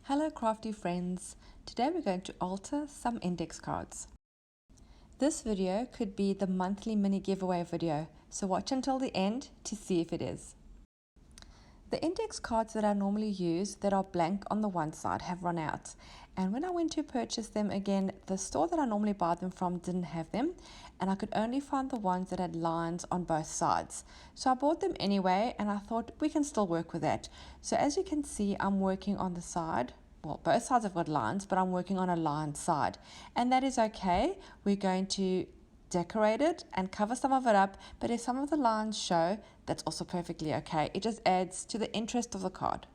Hello crafty friends, today we're going to alter some index cards. This video could be the monthly mini giveaway video, so watch until the end to see if it is. The index cards that I normally use that are blank on the one side have run out, and when I went to purchase them again, the store that I normally buy them from didn't have them, and I could only find the ones that had lines on both sides. So I bought them anyway, and I thought we can still work with that. So as you can see, I'm working on the side. Well, both sides have got lines, but I'm working on a lined side, and that is okay. We're going to decorate it and cover some of it up, but if some of the lines show, that's also perfectly okay. It just adds to the interest of the card.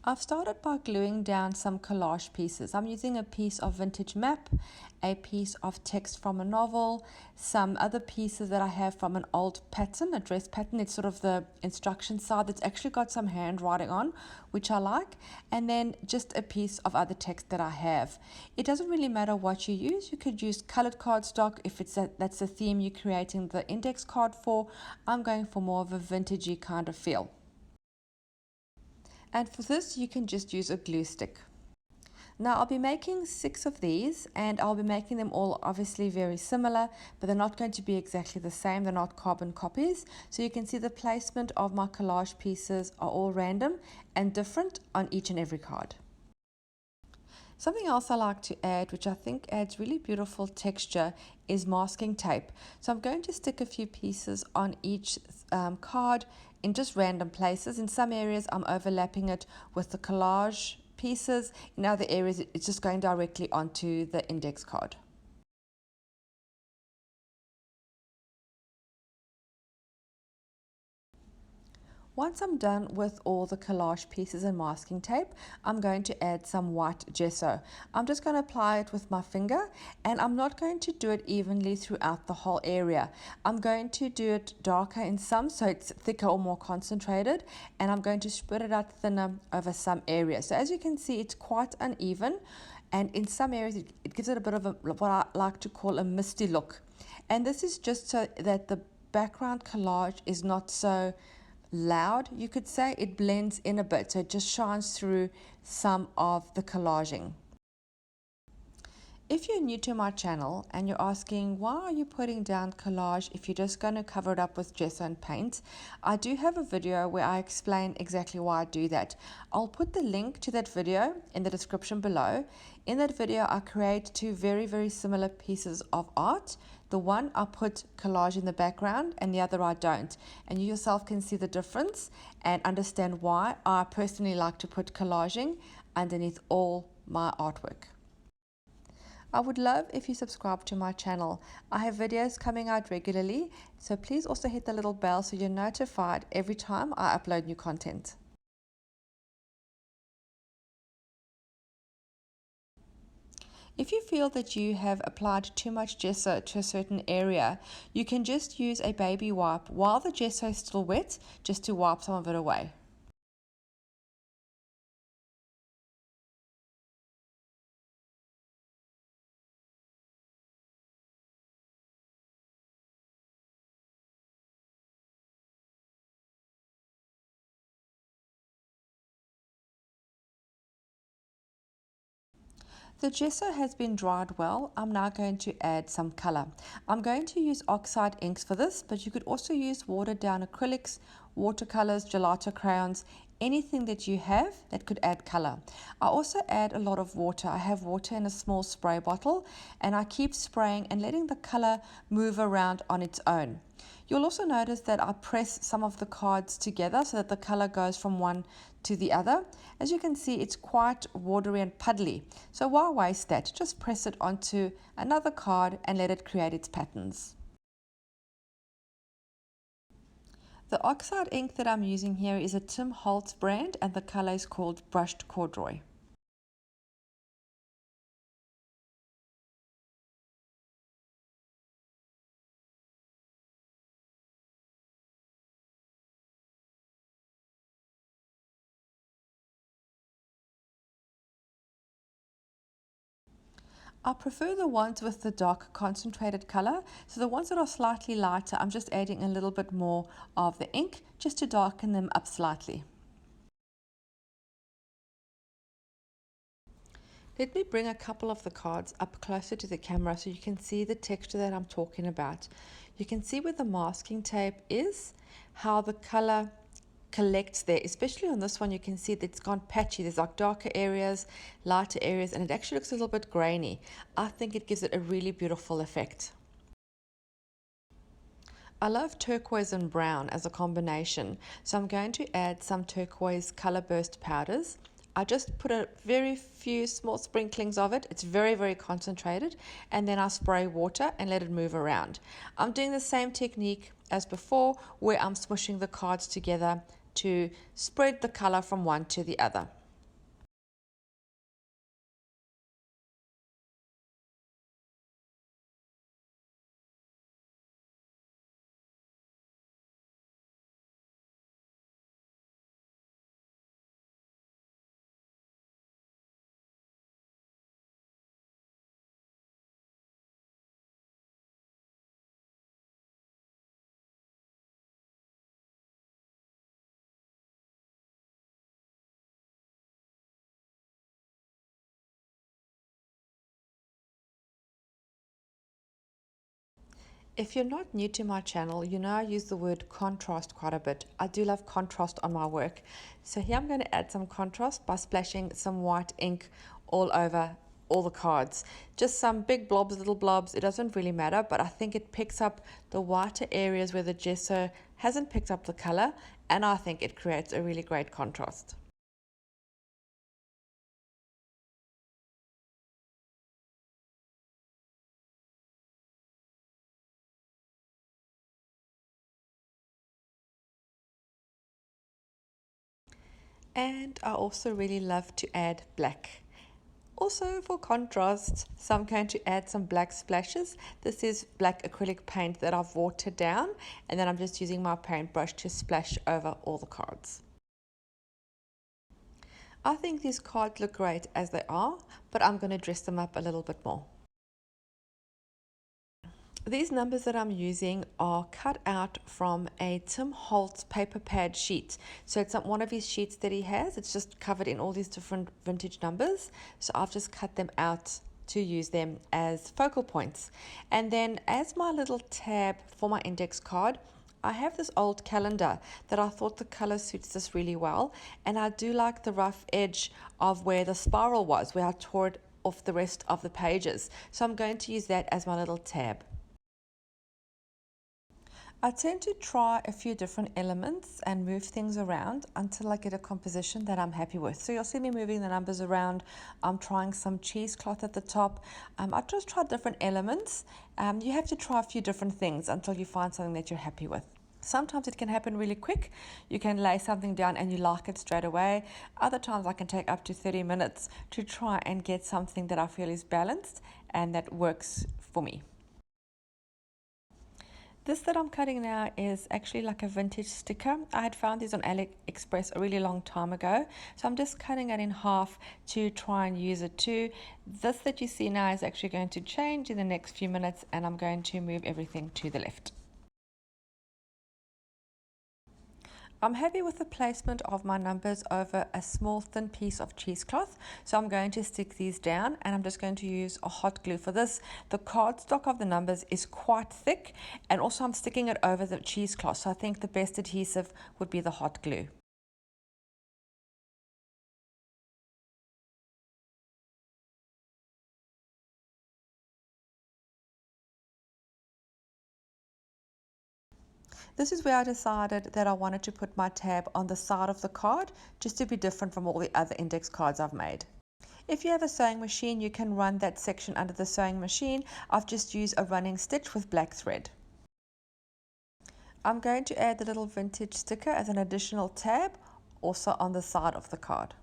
I've started by gluing down some collage pieces. I'm using a piece of vintage map, a piece of text from a novel, some other pieces that I have from an old pattern, a dress pattern. It's sort of the instruction side that's actually got some handwriting on, which I like, and then just a piece of other text that I have. It doesn't really matter what you use. You could use colored cardstock if that's the theme you're creating the index card for. I'm going for more of a vintagey kind of feel. And for this, you can just use a glue stick. Now I'll be making 6 of these, and I'll be making them all obviously very similar, but they're not going to be exactly the same. They're not carbon copies. So you can see the placement of my collage pieces are all random and different on each and every card. Something else I like to add, which I think adds really beautiful texture, is masking tape. So I'm going to stick a few pieces on each card in just random places. In some areas I'm overlapping it with the collage pieces. In other areas it's just going directly onto the index card. Once I'm done with all the collage pieces and masking tape, I'm going to add some white gesso. I'm just going to apply it with my finger, and I'm not going to do it evenly throughout the whole area. I'm going to do it darker in some, so it's thicker or more concentrated, and I'm going to spread it out thinner over some areas. So as you can see, it's quite uneven, and in some areas it gives it a bit of what I like to call a misty look. And this is just so that the background collage is not so loud, you could say. It blends in a bit, so it just shines through some of the collaging. If you're new to my channel and you're asking why are you putting down collage if you're just going to cover it up with gesso and paint, I do have a video where I explain exactly why I do that. I'll put the link to that video in the description below. In that video I create 2 very similar pieces of art. The one I put collage in the background and the other I don't, and you yourself can see the difference and understand why I personally like to put collaging underneath all my artwork. I would love if you subscribe to my channel. I have videos coming out regularly, so please also hit the little bell so you're notified every time I upload new content. If you feel that you have applied too much gesso to a certain area, you can just use a baby wipe while the gesso is still wet, just to wipe some of it away. The gesso has been dried well. I'm now going to add some color. I'm going to use oxide inks for this, but you could also use watered down acrylics, watercolors, gelato crayons, anything that you have that could add color. I also add a lot of water. I have water in a small spray bottle, and I keep spraying and letting the color move around on its own. You'll also notice that I press some of the cards together so that the color goes from one to the other. As you can see, it's quite watery and puddly. So why waste that? Just press it onto another card and let it create its patterns. The oxide ink that I'm using here is a Tim Holtz brand, and the color is called Brushed Corduroy. I prefer the ones with the dark concentrated color, so the ones that are slightly lighter, I'm just adding a little bit more of the ink just to darken them up slightly. Let me bring a couple of the cards up closer to the camera so you can see the texture that I'm talking about. You can see where the masking tape is, how the color collects there, especially on this one. You can see that it's gone patchy. There's like darker areas, lighter areas, and it actually looks a little bit grainy. I think it gives it a really beautiful effect. I love turquoise and brown as a combination, so I'm going to add some turquoise color burst powders. I just put a very few small sprinklings of it. It's very, very concentrated, and then I spray water and let it move around. I'm doing the same technique as before, where I'm smushing the cards together to spread the color from one to the other. If you're not new to my channel, you know I use the word contrast quite a bit. I do love contrast on my work. So here I'm going to add some contrast by splashing some white ink all over all the cards. Just some big blobs, little blobs, it doesn't really matter, but I think it picks up the whiter areas where the gesso hasn't picked up the color, and I think it creates a really great contrast. And I also really love to add black. Also for contrast, so I'm going to add some black splashes. This is black acrylic paint that I've watered down, and then I'm just using my paintbrush to splash over all the cards. I think these cards look great as they are, but I'm going to dress them up a little bit more. These numbers that I'm using are cut out from a Tim Holtz paper pad sheet. So it's one of his sheets that he has. It's just covered in all these different vintage numbers. So I've just cut them out to use them as focal points. And then as my little tab for my index card, I have this old calendar that I thought the color suits this really well. And I do like the rough edge of where the spiral was, where I tore it off the rest of the pages. So I'm going to use that as my little tab. I tend to try a few different elements and move things around until I get a composition that I'm happy with. So you'll see me moving the numbers around. I'm trying some cheesecloth at the top. I've just tried different elements. You have to try a few different things until you find something that you're happy with. Sometimes it can happen really quick. You can lay something down and you like it straight away. Other times I can take up to 30 minutes to try and get something that I feel is balanced and that works for me. This that I'm cutting now is actually like a vintage sticker. I had found these on AliExpress a really long time ago. So I'm just cutting it in half to try and use it too. This that you see now is actually going to change in the next few minutes, and I'm going to move everything to the left. I'm happy with the placement of my numbers over a small thin piece of cheesecloth. So I'm going to stick these down, and I'm just going to use a hot glue for this. The cardstock of the numbers is quite thick, and also I'm sticking it over the cheesecloth. So I think the best adhesive would be the hot glue. This is where I decided that I wanted to put my tab on the side of the card, just to be different from all the other index cards I've made. If you have a sewing machine, you can run that section under the sewing machine. I've just used a running stitch with black thread. I'm going to add the little vintage sticker as an additional tab, also on the side of the card.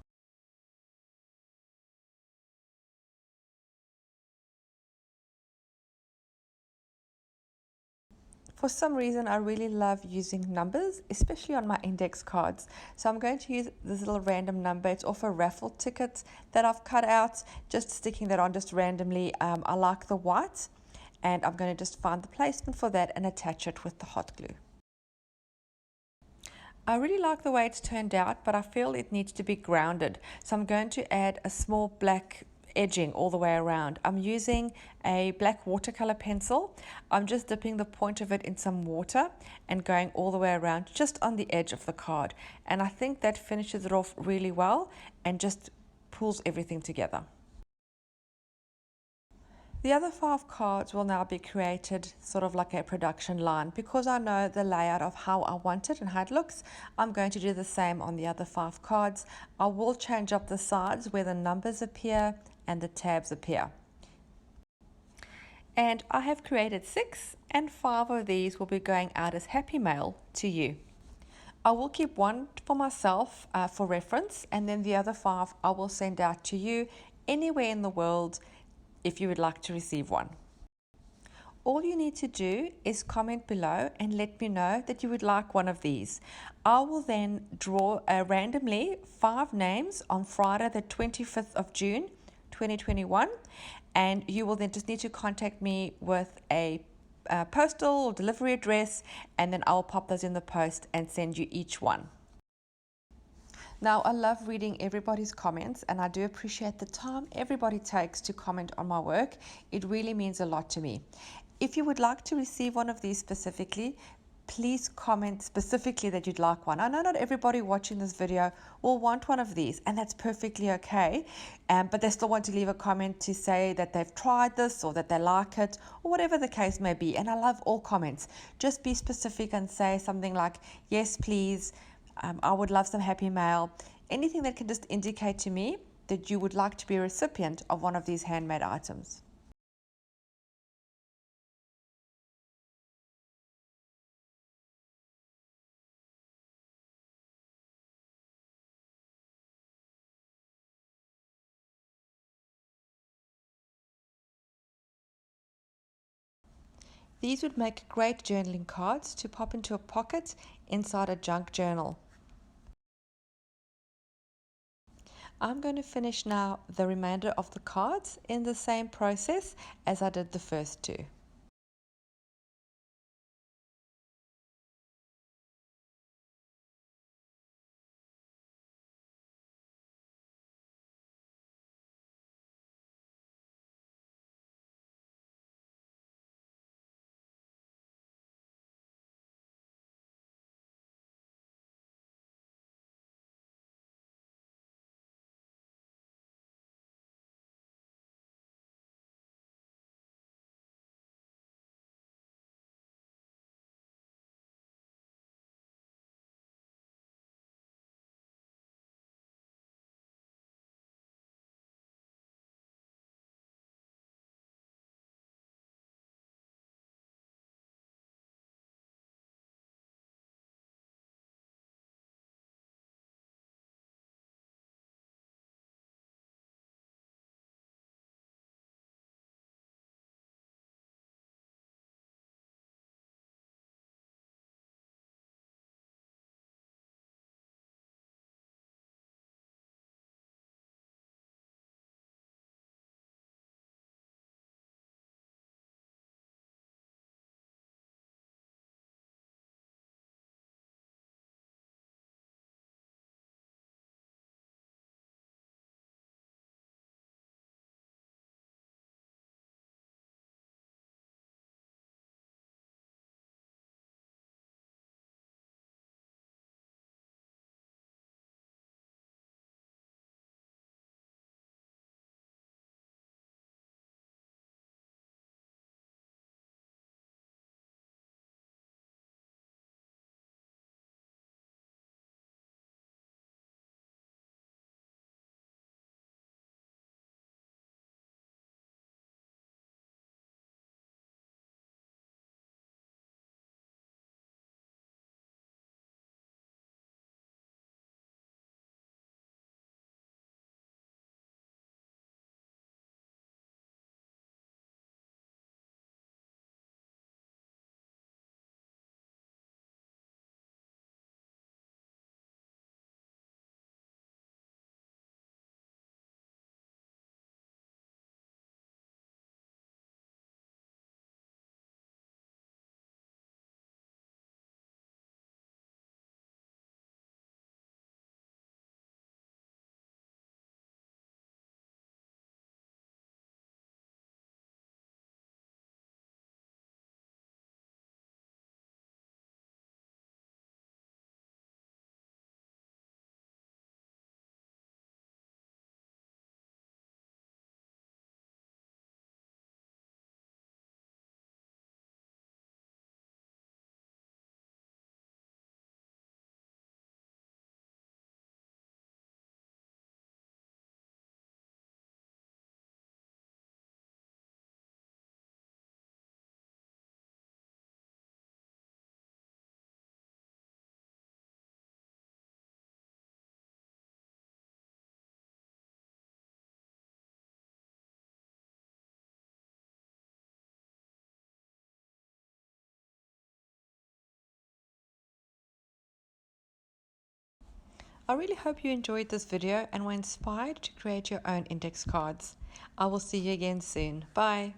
For some reason, I really love using numbers, especially on my index cards. So I'm going to use this little random number. It's off a raffle ticket that I've cut out, just sticking that on just randomly. I like the white, and I'm going to just find the placement for that and attach it with the hot glue. I really like the way it's turned out, but I feel it needs to be grounded. So I'm going to add a small black edging all the way around. I'm using a black watercolor pencil. I'm just dipping the point of it in some water and going all the way around just on the edge of the card. And I think that finishes it off really well and just pulls everything together. The other 5 cards will now be created sort of like a production line. Because I know the layout of how I want it and how it looks, I'm going to do the same on the other 5 cards. I will change up the sides where the numbers appear and the tabs appear. And I have created 6, and 5 of these will be going out as happy mail to you. I will keep 1 for myself for reference, and then the other 5 I will send out to you anywhere in the world if you would like to receive one. All you need to do is comment below and let me know that you would like one of these. I will then draw randomly 5 names on Friday the 25th of June 2021, and you will then just need to contact me with a postal or delivery address, and then I'll pop those in the post and send you each one. Now, I love reading everybody's comments, and I do appreciate the time everybody takes to comment on my work. It really means a lot to me. If you would like to receive one of these specifically, please comment specifically that you'd like one. I know not everybody watching this video will want one of these, and that's perfectly okay, but they still want to leave a comment to say that they've tried this or that they like it or whatever the case may be. And I love all comments. Just be specific and say something like, yes please, I would love some happy mail. Anything that can just indicate to me that you would like to be a recipient of one of these handmade items. These would make great journaling cards to pop into a pocket inside a junk journal. I'm going to finish now the remainder of the cards in the same process as I did the first 2. I really hope you enjoyed this video and were inspired to create your own index cards. I will see you again soon. Bye!